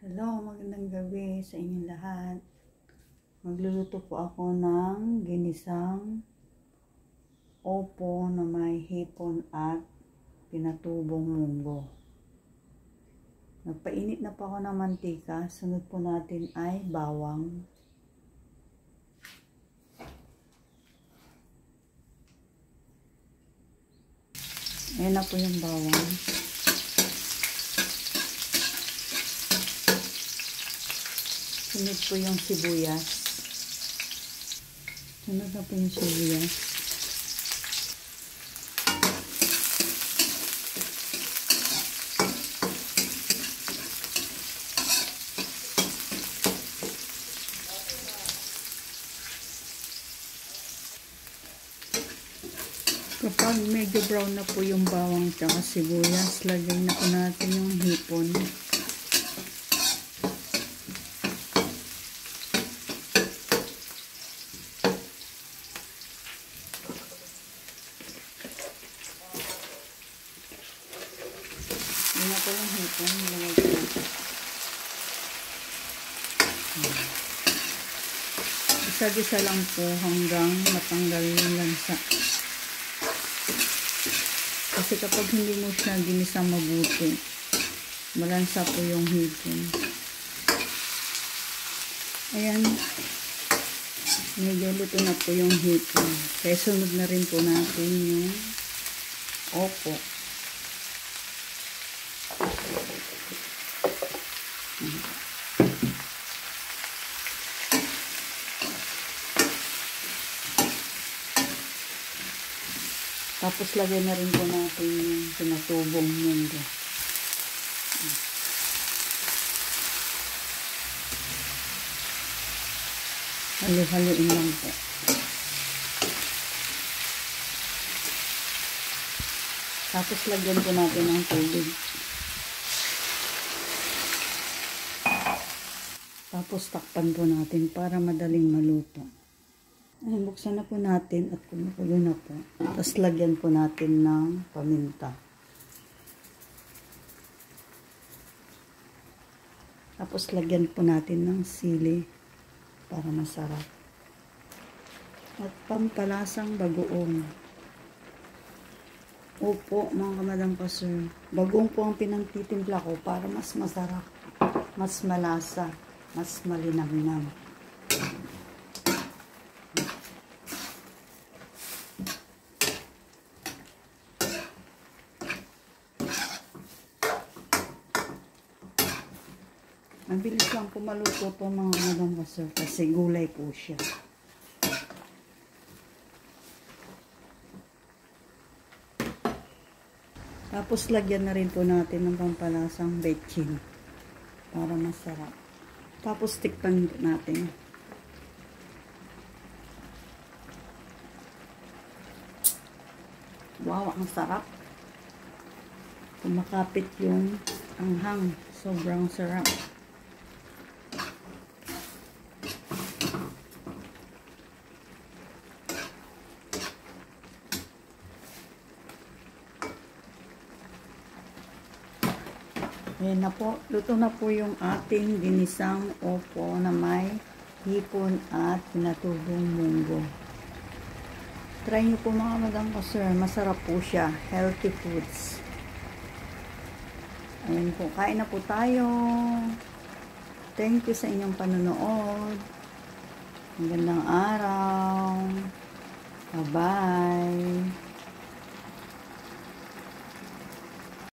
Hello, magandang gabi sa inyong lahat. Magluluto po ako ng ginisang opo na may hipon at pinatubong munggo. Nagpainit na po ako ng mantika. Sunod po natin ay bawang. Ayan na po yung bawang. Sunod po yung sibuyas. Sunod na po yung sibuyas. Kapag medyo brown na po yung bawang at sibuyas, lagay na po natin yung hipon. Yun na po yung hipon. Nilagay ko na. Isa-isa lang po hanggang matanggal yung lansa. Kasi kapag hindi mo siya ginisang mabuti, malansa po yung hipon. Ayan. Medyo luto na po yung hipon. Kaya sunod na rin po natin yung opo. Tapos lagyan na rin po natin yung pinatubong munggo. Halo-haloin lang po. Tapos lagyan po natin ng tubig. Tapos takpan po natin para madaling maluto. Ayan, buksan na po natin at kumukulo na po. Tapos lagyan po natin ng paminta. Tapos lagyan po natin ng sili para masarap. At pampalasang bagoong. Opo, mga kamadam pastor. Bagoong po ang pinagtitimpla ko para mas masarap, mas malasa, mas malinamnam. Mabilis lang po maluto po mga madam pastor kasi gulay po siya. Tapos lagyan na rin po natin ng pampalasang betchin para masarap. Tapos tikpan natin. Wow, ang sarap. Kumakapit yung anghang. Sobrang sarap. Ayan na po. Luto na po yung ating ginisang opo na may hipon at pinatubong munggo. Try nyo po mga madam pastor. Masarap po siya. Healthy foods. Ayan po. Kain na po tayo. Thank you sa inyong panonood. Magandang araw. Bye-bye.